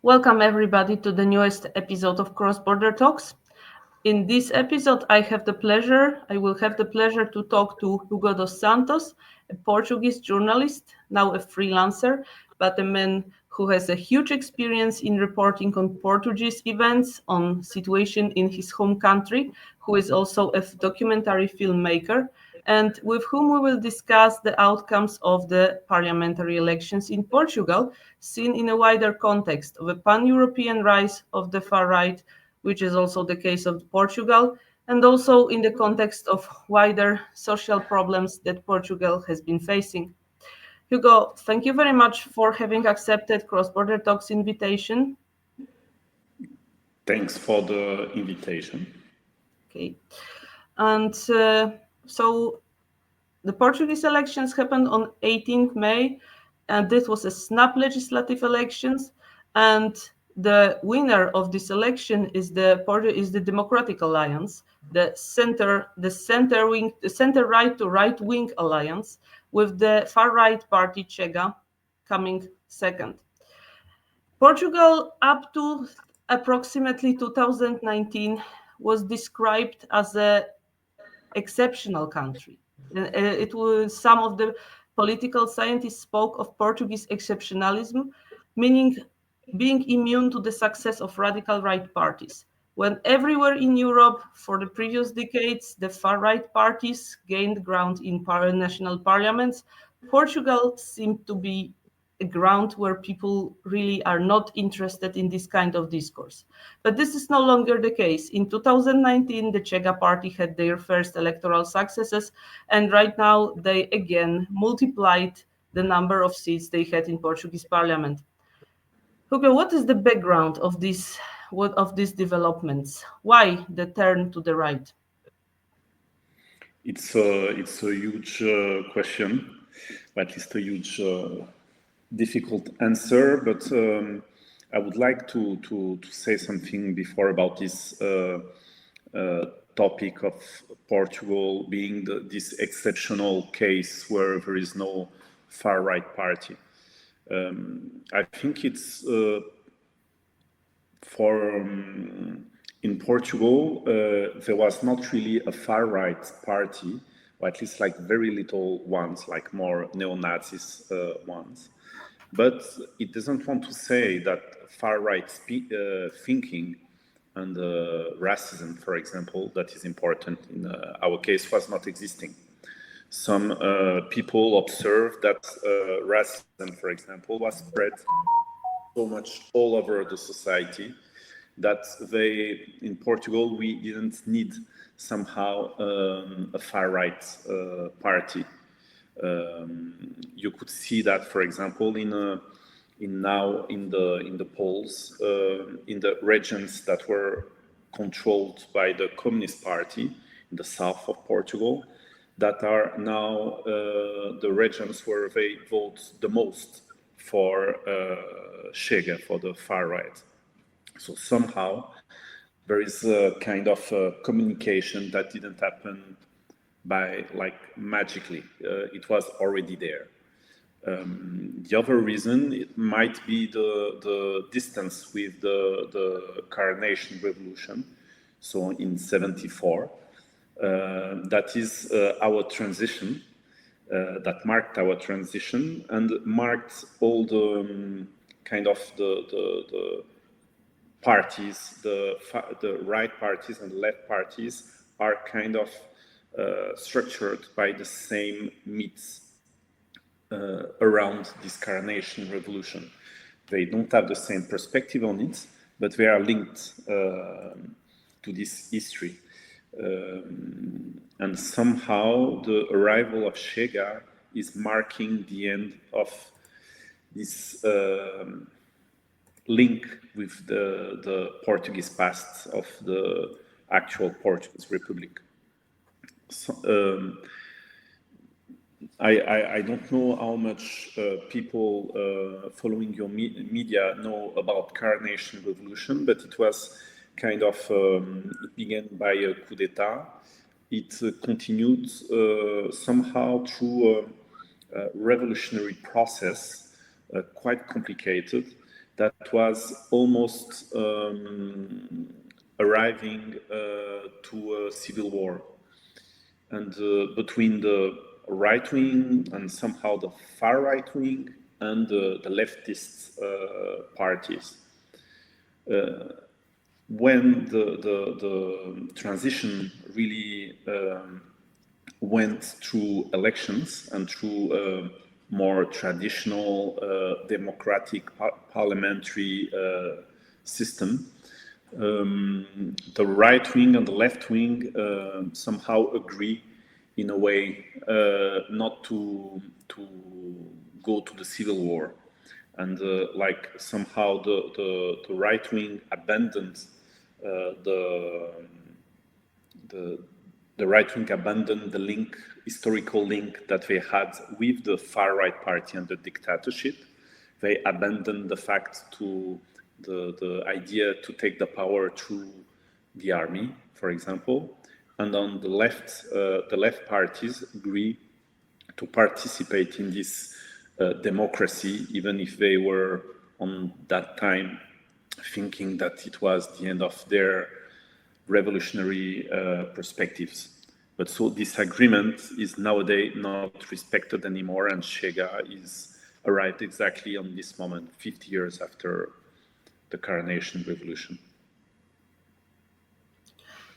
Welcome everybody to the newest episode of Cross Border Talks. In this episode, I will have the pleasure to talk to Hugo Dos Santos, a Portuguese journalist, now a freelancer, but a man who has a huge experience in reporting on Portuguese events, on situation in his home country, who is also a documentary filmmaker, and with whom we will discuss the outcomes of the parliamentary elections in Portugal, seen in a wider context of a pan-European rise of the far right, which is also the case of Portugal, and also in the context of wider social problems that Portugal has been facing. Hugo, thank you very much for having accepted Cross Border Talks invitation. Thanks for the invitation. Okay. And so the Portuguese elections happened on 18th May, and this was a snap legislative elections. And the winner of this election is the Democratic Alliance, the center right to right wing alliance, with the far right party Chega coming second. Portugal, up to approximately 2019, was described as a exceptional country. It was some of the political scientists spoke of Portuguese exceptionalism, meaning being immune to the success of radical right parties. When everywhere in Europe for the previous decades, the far right parties gained ground in national parliaments, Portugal seemed to be a ground where people really are not interested in this kind of discourse. But this is no longer the case. In 2019, the Chega party had their first electoral successes, and right now they again multiplied the number of seats they had in Portuguese parliament. Hugo, what is the background of these developments? Why the turn to the right? It's a huge question, or at least a huge difficult answer. But I would like to say something before about this topic of Portugal being this exceptional case where there is no far right party. I think it's for in Portugal, there was not really a far right party, or at least like very little ones, like more neo-Nazis ones. But it doesn't want to say that far right thinking and racism, for example, that is important in our case, was not existing. Some people observed that racism, for example, was spread so much all over the society that in Portugal, we didn't need somehow a far right party. You could see that, for example, in the polls in the regions that were controlled by the Communist Party in the south of Portugal, that are now the regions where they vote the most for Chega, for the far right. So somehow there is a kind of communication that didn't happen by like magically. It was already there. The other reason it might be the distance with the Carnation Revolution. So in '74, that is our transition. That marked our transition and marked all the kind of the parties, the right parties and the left parties are kind of structured by the same myths around this Carnation Revolution. They don't have the same perspective on it, but they are linked to this history. And somehow the arrival of Chega is marking the end of this link with the Portuguese past of the actual Portuguese Republic. So, I don't know how much people following your media know about Carnation Revolution, but it was kind of, it began by a coup d'etat. It continued somehow through a revolutionary process, quite complicated, that was almost arriving to a civil war. And between the right wing and somehow the far right wing and the leftist parties. When the transition really went through elections and through a more traditional democratic parliamentary system, the right wing and the left wing somehow agree in a way not to go to the civil war, and like somehow the right wing abandoned the right wing abandoned the historical link that they had with the far right party and the dictatorship. They abandoned the fact to the idea to take the power through the army, for example. And on the left parties agree to participate in this democracy, even if they were on that time thinking that it was the end of their revolutionary perspectives. But so this agreement is nowadays not respected anymore, and Chega is arrived exactly on this moment, 50 years after the Carnation Revolution.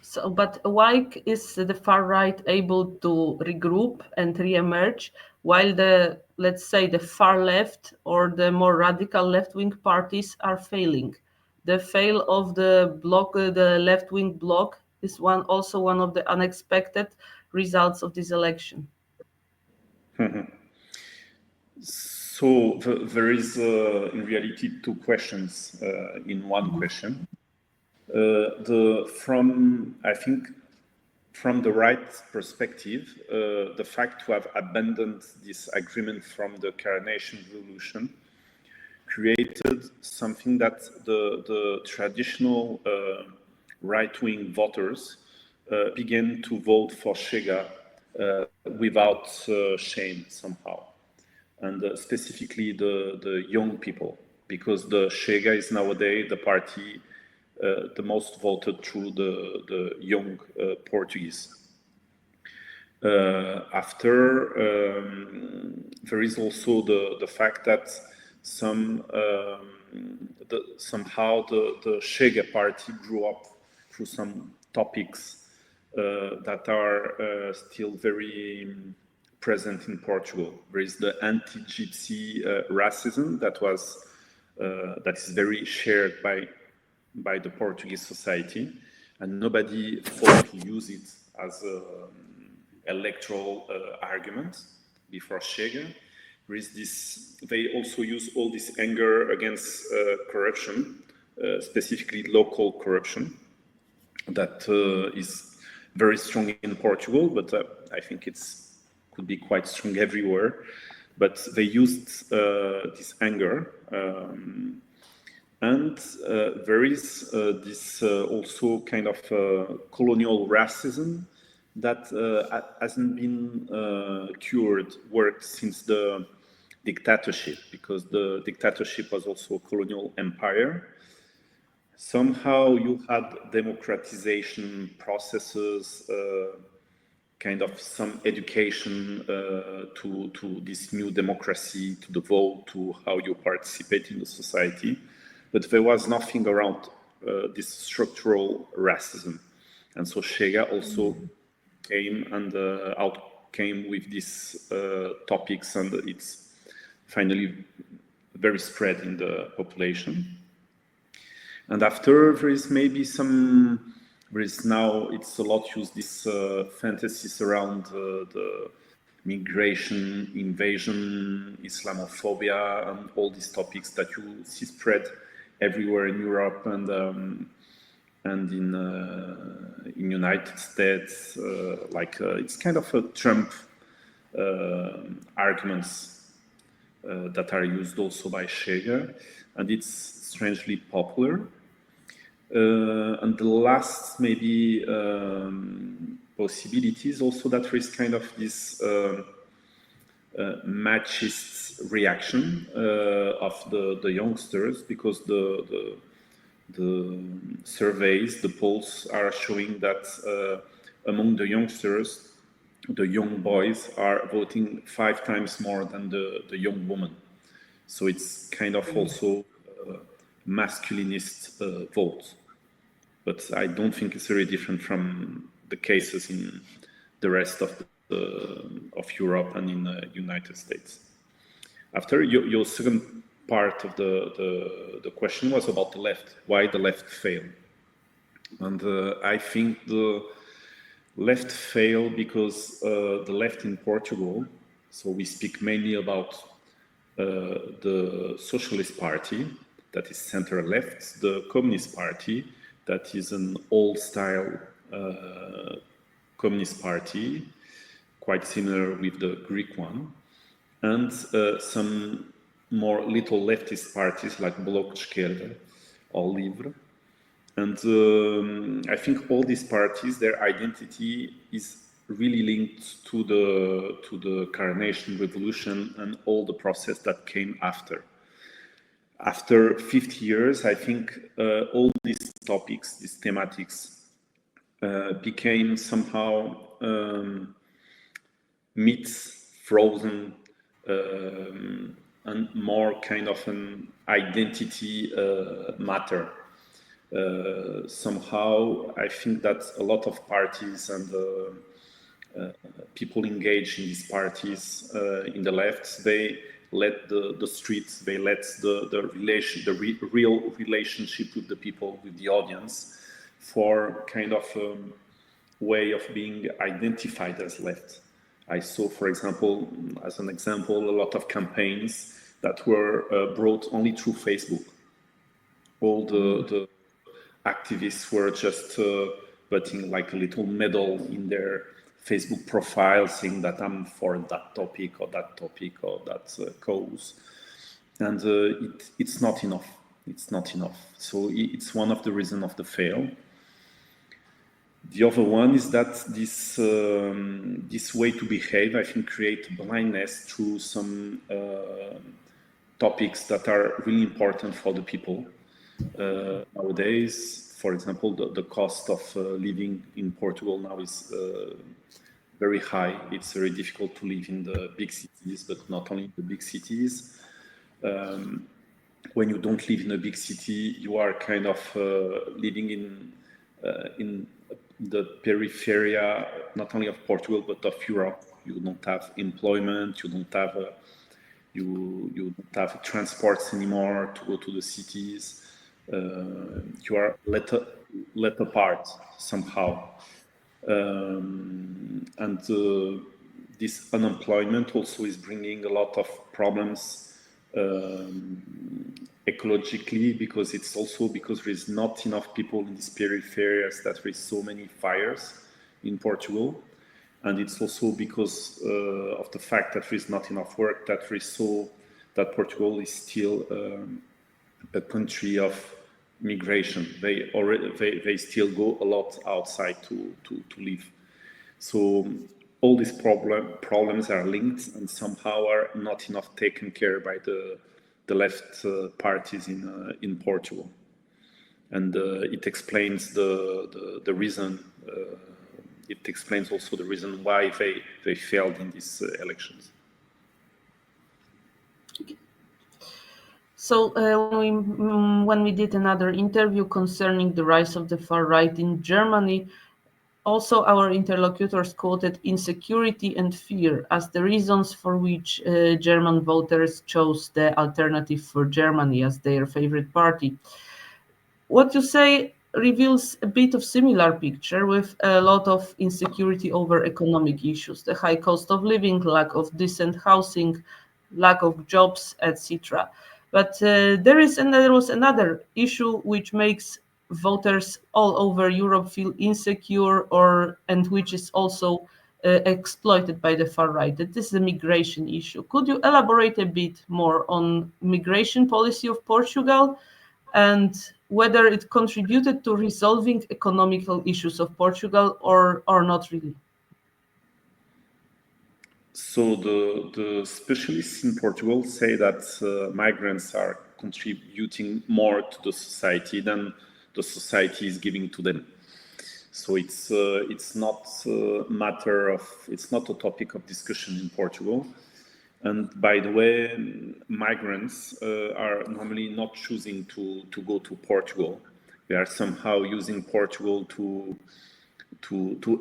So, but why is the far right able to regroup and re-emerge while the, let's say, the far left or the more radical left-wing parties are failing? The fail of the bloc, the left-wing bloc, is also one of the unexpected results of this election. So there is, in reality, two questions in one question. I think, from the right perspective, the fact to have abandoned this agreement from the Carnation Revolution created something that the traditional right-wing voters began to vote for Chega without shame somehow, and specifically the young people, because the Chega is nowadays the party the most voted through the young Portuguese. After, there is also the fact that somehow the Chega party grew up through some topics that are still very present in Portugal. There is the anti-Gypsy racism that is very shared by the Portuguese society, and nobody thought to use it as an electoral argument before Chega. There is this. They also use all this anger against corruption, specifically local corruption, that is very strong in Portugal, but I think could be quite strong everywhere. But they used this anger. And there is this also kind of colonial racism that hasn't been worked since the dictatorship, because the dictatorship was also a colonial empire. Somehow you had democratization processes, kind of some education to this new democracy, to the vote, to how you participate in the society. But there was nothing around this structural racism. And so Chega also came with these topics, and it's finally very spread in the population. And after, there is now, it's a lot used, this fantasies around the migration, invasion, Islamophobia, and all these topics that you see spread everywhere in Europe and in United States. It's kind of a Trump arguments that are used also by Chega, and it's strangely popular. And the last maybe possibility is also that there is kind of this machist reaction of the youngsters, because the surveys, the polls are showing that among the youngsters, the young boys are voting 5 times more than the young women. So it's kind of also masculinist vote. But I don't think it's very different from the cases in the rest of Europe and in the United States. After your second part of the question was about the left, why the left failed. And I think the left failed because the left in Portugal, so we speak mainly about the Socialist Party, that is center left, the Communist Party, that is an old style Communist Party, quite similar with the Greek one, and some more little leftist parties like Bloco de Esquerda or Livre. And I think all these parties, their identity is really linked to the Carnation Revolution and all the process that came after. After 50 years, I think all these topics, these thematics, became somehow myths, frozen, and more kind of an identity matter. Somehow, I think that a lot of parties and people engaged in these parties in the left, they let the streets, they let the real relationship with the people, with the audience, for kind of way of being identified as left. I saw, for example, as an example, a lot of campaigns that were brought only through Facebook. All the activists were just putting like a little medal in their Facebook profile saying that I'm for that topic or that cause. And it's not enough. It's not enough. So it's one of the reasons of the fail. The other one is that this way to behave, I think, create blindness through some topics that are really important for the people. Nowadays, for example, the cost of living in Portugal now is very high. It's very difficult to live in the big cities, but not only the big cities. When you don't live in a big city, you are kind of living in the peripheria, not only of Portugal but of Europe. You don't have employment. You don't have you don't have transports anymore to go to the cities. You are let apart somehow, and this unemployment also is bringing a lot of problems ecologically, because it's also because there is not enough people in these peripheries, that there is so many fires in Portugal, and it's also because of the fact that there is not enough work, that that Portugal is still a country of migration. They still go a lot outside to live. So all these problems are linked and somehow are not enough taken care by the left parties in Portugal, and it explains the reason. It explains also the reason why they failed in these elections. So when we did another interview concerning the rise of the far right in Germany, also our interlocutors quoted insecurity and fear as the reasons for which German voters chose the Alternative for Germany as their favorite party. What you say reveals a bit of similar picture, with a lot of insecurity over economic issues, the high cost of living, lack of decent housing, lack of jobs, etc. But there was another issue which makes voters all over Europe feel insecure, and which is also exploited by the far right. That is the migration issue. Could you elaborate a bit more on migration policy of Portugal and whether it contributed to resolving economical issues of Portugal or not really? So the specialists in Portugal say that migrants are contributing more to the society than the society is giving to them. So it's not a matter of, it's not a topic of discussion in Portugal. And by the way, migrants are normally not choosing to go to Portugal. They are somehow using Portugal to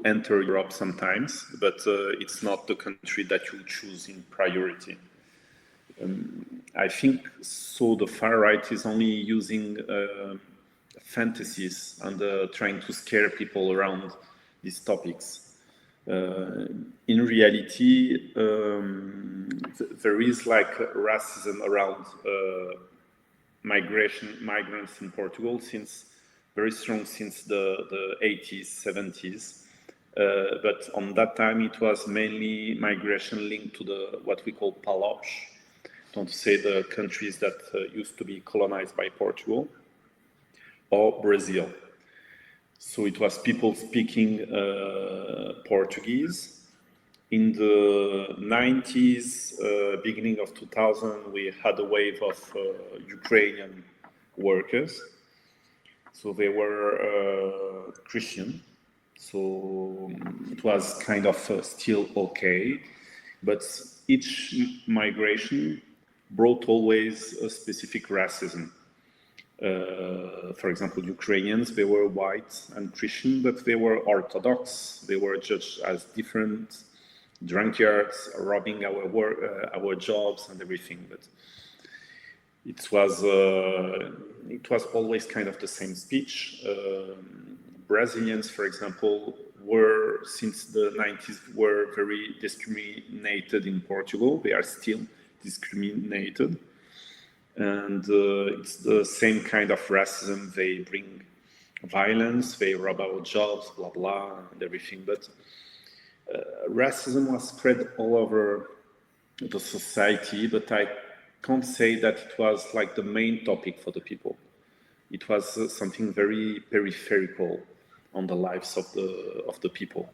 enter Europe sometimes, but it's not the country that you choose in priority. I think so. The far right is only using fantasies and trying to scare people around these topics. In reality, there is like racism around migrants in Portugal since very strong since the 80s, 70s. But on that time, it was mainly migration linked to the what we call PALOP, don't say the countries that used to be colonized by Portugal, or Brazil. So it was people speaking Portuguese. In the 90s, beginning of 2000, we had a wave of Ukrainian workers. So they were Christian. So it was kind of still okay. But each migration brought always a specific racism. For example, Ukrainians, they were white and Christian, but they were Orthodox. They were judged as different drunkards, robbing our jobs and everything. But it was always kind of the same speech. Brazilians, for example, were since the 90s were very discriminated in Portugal. They are still discriminated. And it's the same kind of racism. They bring violence, they rob our jobs, blah, blah, and everything. But racism was spread all over the society, but I can't say that it was like the main topic for the people. It was something very peripheral on the lives of the people.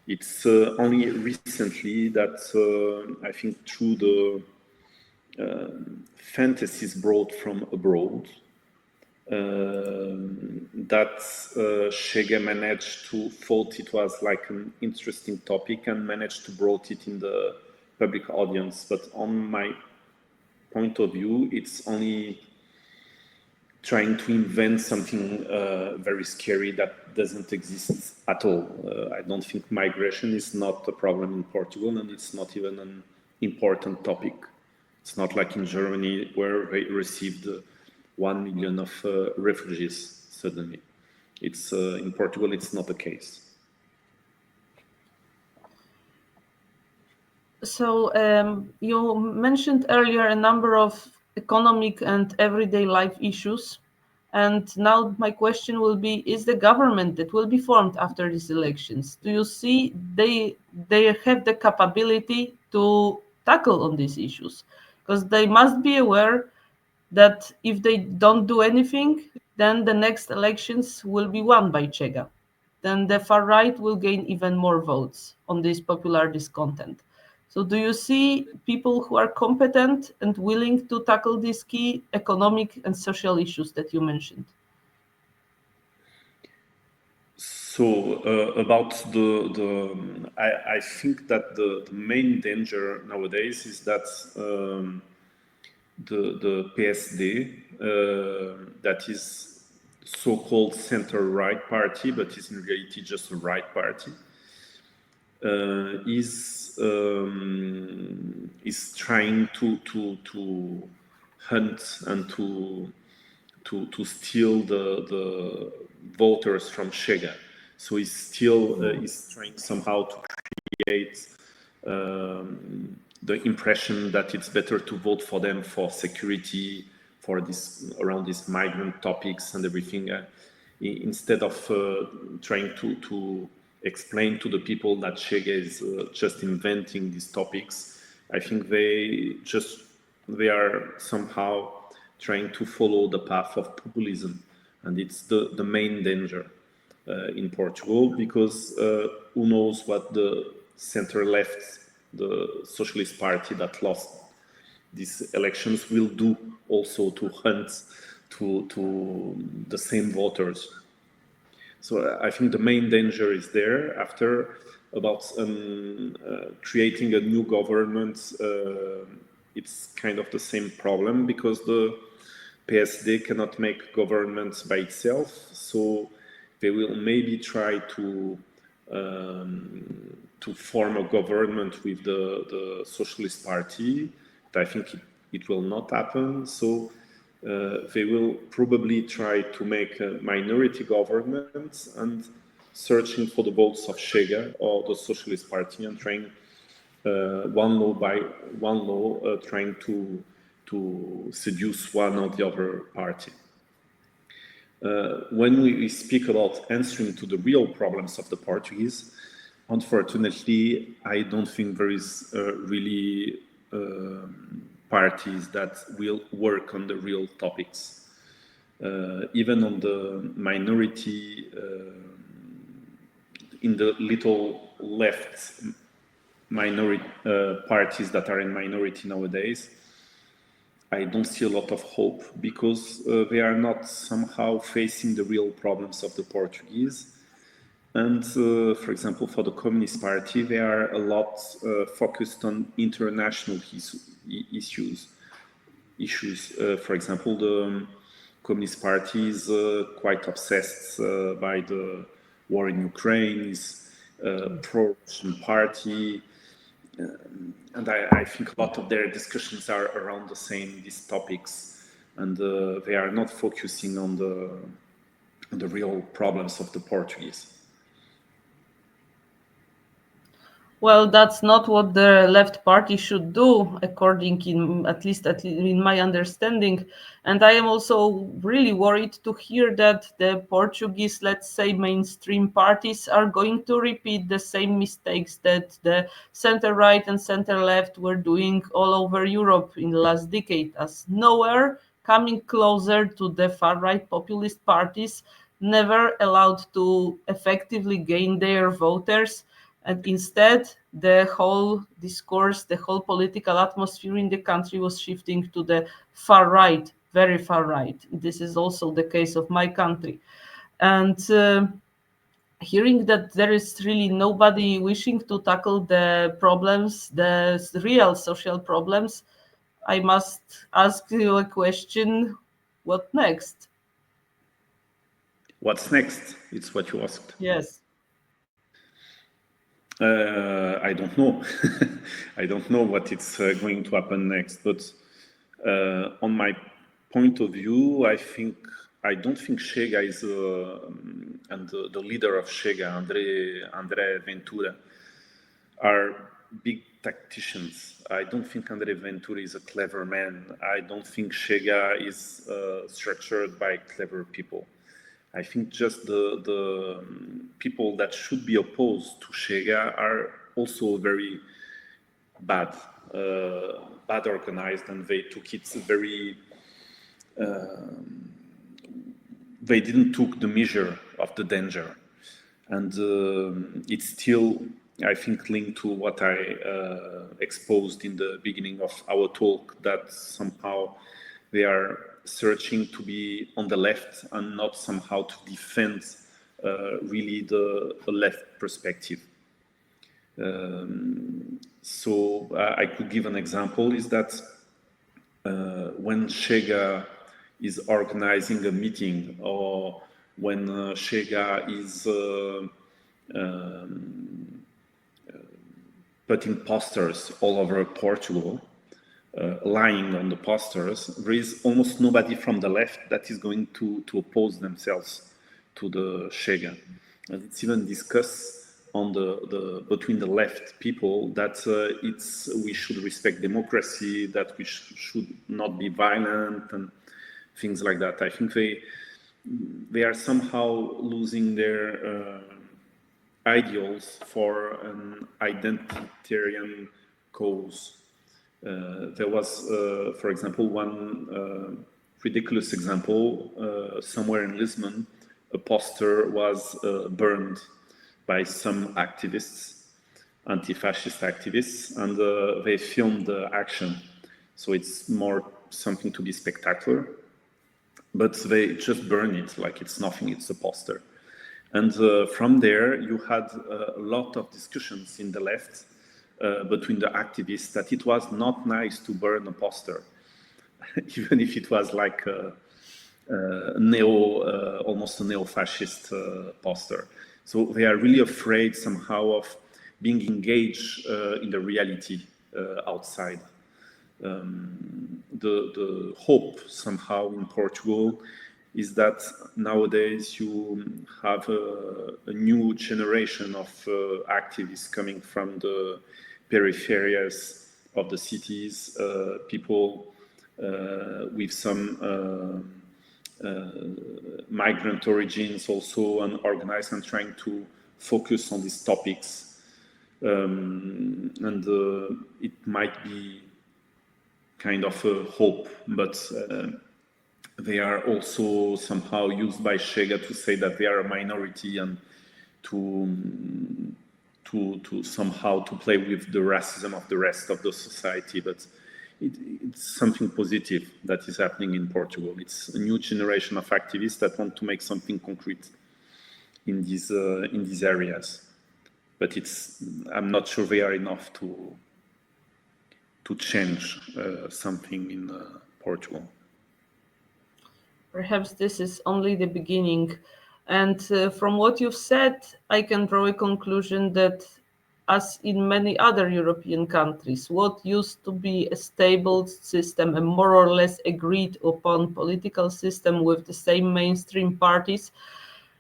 It's only recently that I think through the fantasies brought from abroad that Chega managed to thought it was like an interesting topic and managed to brought it in the public audience. But on my point of view, it's only trying to invent something very scary that doesn't exist at all. I don't think migration is not a problem in Portugal, and it's not even an important topic. It's not like in Germany where they received 1 million of refugees suddenly. It's in Portugal, it's not the case. So you mentioned earlier a number of economic and everyday life issues. And now my question will be, is the government that will be formed after these elections, do you see they have the capability to tackle on these issues? Because they must be aware that if they don't do anything, then the next elections will be won by Chega. Then the far right will gain even more votes on this popular discontent. So do you see people who are competent and willing to tackle these key economic and social issues that you mentioned? So about I think that the main danger nowadays is that the PSD, that is so-called center-right party, but is in reality just a right party, is trying to hunt and to steal the voters from Chega. So he's still is trying somehow to create the impression that it's better to vote for them for security, for this around these migrant topics and everything, instead of trying to explain to the people that Chega is just inventing these topics. I think they are somehow trying to follow the path of populism, and it's the main danger in Portugal, because who knows what the center left the Socialist Party that lost these elections will do also to hunt to the same voters. So I think the main danger is there. After about creating a new government, it's kind of the same problem because the PSD cannot make governments by itself. So they will maybe try to form a government with the Socialist Party. But I think it will not happen. So they will probably try to make a minority government and searching for the votes of Chega or the Socialist Party and trying one law by one law, trying to seduce one or the other party. When we speak about answering to the real problems of the Portuguese, unfortunately, I don't think there is really parties that will work on the real topics. Even on the minority, in the little left minority parties that are in minority nowadays, I don't see a lot of hope because they are not somehow facing the real problems of the Portuguese. And for example, for the Communist Party, they are a lot focused on international issues. For example, the Communist Party is quite obsessed by the war in Ukraine, is pro-Russian party, and I think a lot of their discussions are around these topics, and they are not focusing on the real problems of the Portuguese. Well, that's not what the left party should do, at least in my understanding. And I am also really worried to hear that the Portuguese, let's say, mainstream parties are going to repeat the same mistakes that the center right and center left were doing all over Europe in the last decade, as nowhere coming closer to the far right populist parties, never allowed to effectively gain their voters, and instead the whole discourse, the whole political atmosphere in the country was shifting to the far right, very far right. This is also the case of my country. And hearing that there is really nobody wishing to tackle the problems, the real social problems, I must ask you a question: what next? What's next? It's what you asked. Yes. I don't know. I don't know what it's going to happen next. But on my point of view, I don't think Chega is and the leader of Chega, André Ventura, are big tacticians. I don't think André Ventura is a clever man. I don't think Chega is structured by clever people. I think just the people that should be opposed to Chega are also very bad organized, and they took it very. They didn't took the measure of the danger, and it's still, I think, linked to what I exposed in the beginning of our talk, that somehow they are searching to be on the left and not somehow to defend really the left perspective. So I could give an example, is that when Chega is organizing a meeting, or when Chega is putting posters all over Portugal, lying on the posters, there is almost nobody from the left that is going to oppose themselves to the Chega. And it's even discussed on between the left people that we should respect democracy, that we should not be violent and things like that. I think they are somehow losing their ideals for an identitarian cause. There was, for example, one ridiculous example. Somewhere in Lisbon, a poster was burned by some activists, anti-fascist activists, and they filmed the action. So it's more something to be spectacular, but they just burn it like it's nothing, it's a poster. And from there, you had a lot of discussions in the left between the activists that it was not nice to burn a poster, even if it was like almost a neo-fascist poster. So they are really afraid somehow of being engaged in the reality outside. The hope somehow in Portugal is that nowadays you have a new generation of activists coming from the peripheries of the cities, people with some migrant origins also, and organized and trying to focus on these topics. And it might be kind of a hope, but they are also somehow used by Chega to say that they are a minority and to somehow to play with the racism of the rest of the society. But it's something positive that is happening in Portugal. It's a new generation of activists that want to make something concrete in these areas. But I'm not sure they are enough to change something in Portugal. Perhaps this is only the beginning. And from what you've said, I can draw a conclusion that, as in many other European countries, what used to be a stable system, a more or less agreed upon political system with the same mainstream parties,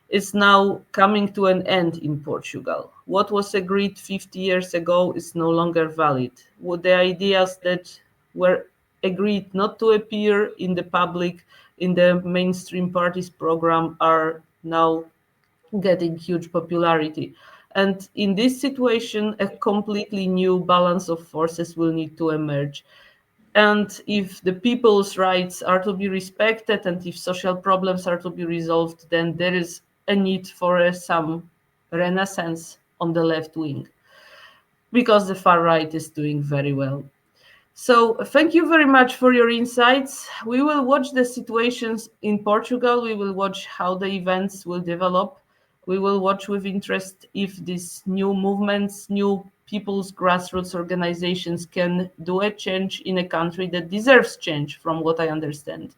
is now coming to an end in Portugal. What was agreed 50 years ago is no longer valid. What the ideas that were agreed not to appear in the public, in the mainstream parties program, are now getting huge popularity. And in this situation, a completely new balance of forces will need to emerge. And if the people's rights are to be respected and if social problems are to be resolved, then there is a need for some renaissance on the left wing, because the far right is doing very well. So thank you very much for your insights. We will watch the situations in Portugal. We will watch how the events will develop. We will watch with interest if these new movements, new people's grassroots organizations can do a change in a country that deserves change, from what I understand.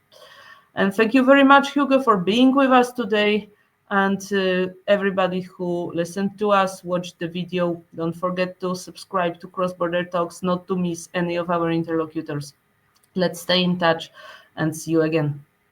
And thank you very much, Hugo, for being with us today. And everybody who listened to us, watched the video, don't forget to subscribe to Cross Border Talks, not to miss any of our interlocutors. Let's stay in touch and see you again.